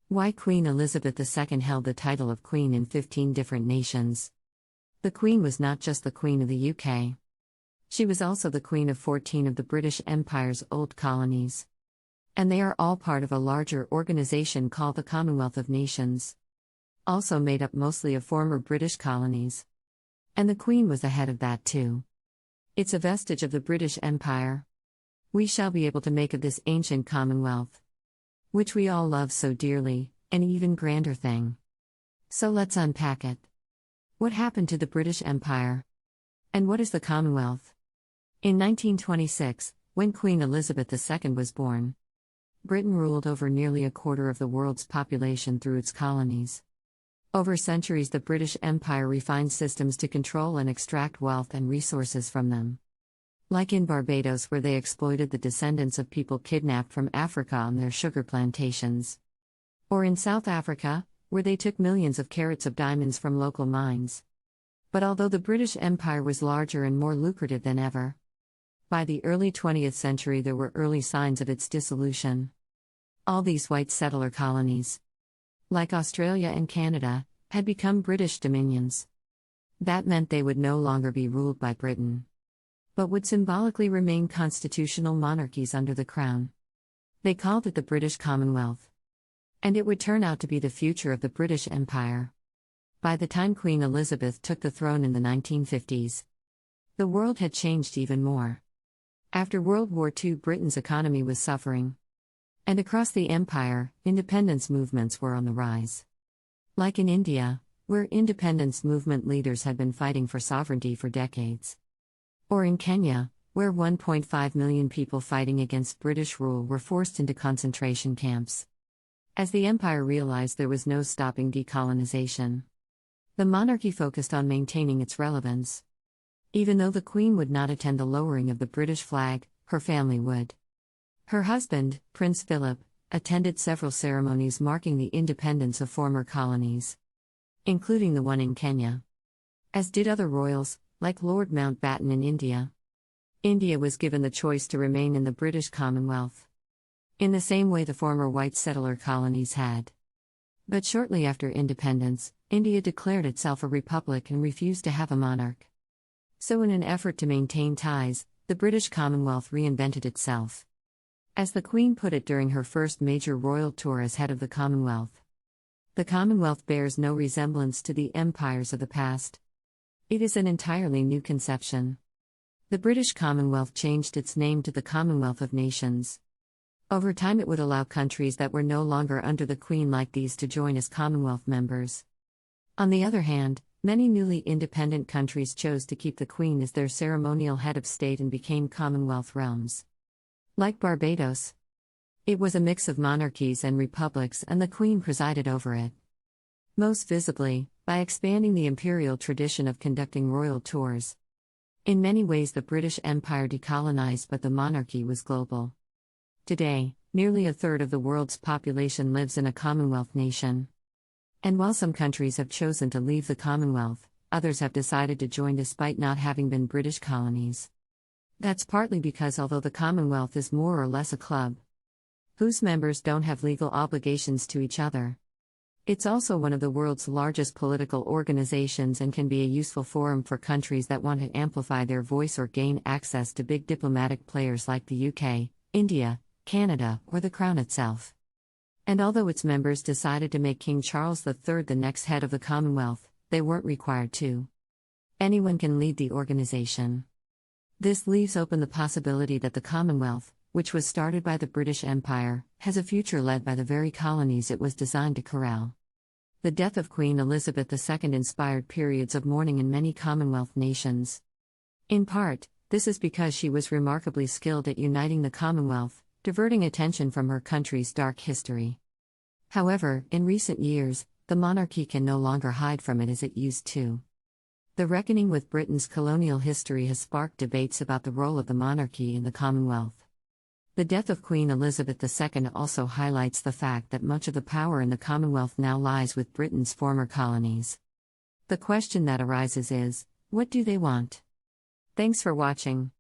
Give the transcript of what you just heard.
Why Queen Elizabeth II held the title of Queen in 15 different nations. The Queen was not just the Queen of the UK. She was also the Queen of 14 of the British Empire's old colonies. And they are all part of a larger organization called the Commonwealth of Nations, also made up mostly of former British colonies. And the Queen was the head of that too. It's a vestige of the British Empire. We shall be able to make of this ancient Commonwealth, which we all love so dearly, an even grander thing. So let's unpack it. What happened to the British Empire? And what is the Commonwealth? In 1926, when Queen Elizabeth II was born, Britain ruled over nearly a quarter of the world's population through its colonies. Over centuries, the British Empire refined systems to control and extract wealth and resources from them. Like in Barbados, where they exploited the descendants of people kidnapped from Africa on their sugar plantations. Or in South Africa, where they took millions of carats of diamonds from local mines. But although the British Empire was larger and more lucrative than ever, by the early 20th century there were early signs of its dissolution. All these white settler colonies, like Australia and Canada, had become British dominions. That meant they would no longer be ruled by Britain, but would symbolically remain constitutional monarchies under the Crown. They called it the British Commonwealth. And it would turn out to be the future of the British Empire. By the time Queen Elizabeth took the throne in the 1950s, the world had changed even more. After World War II, Britain's economy was suffering. And across the empire, independence movements were on the rise. Like in India, where independence movement leaders had been fighting for sovereignty for decades. Or in Kenya, where 1.5 million people fighting against British rule were forced into concentration camps. As the empire realized there was no stopping decolonization, the monarchy focused on maintaining its relevance. Even though the Queen would not attend the lowering of the British flag, her family would. Her husband, Prince Philip, attended several ceremonies marking the independence of former colonies, including the one in Kenya. As did other royals, like Lord Mountbatten in India. India was given the choice to remain in the British Commonwealth, in the same way the former white settler colonies had. But shortly after independence, India declared itself a republic and refused to have a monarch. So in an effort to maintain ties, the British Commonwealth reinvented itself. As the Queen put it during her first major royal tour as head of the Commonwealth, the Commonwealth bears no resemblance to the empires of the past. It is an entirely new conception. The British Commonwealth changed its name to the Commonwealth of Nations. Over time it would allow countries that were no longer under the Queen like these to join as Commonwealth members. On the other hand, many newly independent countries chose to keep the Queen as their ceremonial head of state and became Commonwealth realms. Like Barbados, it was a mix of monarchies and republics, and the Queen presided over it. Most visibly, by expanding the imperial tradition of conducting royal tours. In many ways the British Empire decolonized, but the monarchy was global. Today, nearly a third of the world's population lives in a Commonwealth nation. And while some countries have chosen to leave the Commonwealth, others have decided to join despite not having been British colonies. That's partly because although the Commonwealth is more or less a club, whose members don't have legal obligations to each other, it's also one of the world's largest political organizations and can be a useful forum for countries that want to amplify their voice or gain access to big diplomatic players like the UK, India, Canada, or the Crown itself. And although its members decided to make King Charles III the next head of the Commonwealth, they weren't required to. Anyone can lead the organization. This leaves open the possibility that the Commonwealth, which was started by the British Empire, has a future led by the very colonies it was designed to corral. The death of Queen Elizabeth II inspired periods of mourning in many Commonwealth nations. In part, this is because she was remarkably skilled at uniting the Commonwealth, diverting attention from her country's dark history. However, in recent years, the monarchy can no longer hide from it as it used to. The reckoning with Britain's colonial history has sparked debates about the role of the monarchy in the Commonwealth. The death of Queen Elizabeth II also highlights the fact that much of the power in the Commonwealth now lies with Britain's former colonies. The question that arises is, what do they want? Thanks for watching.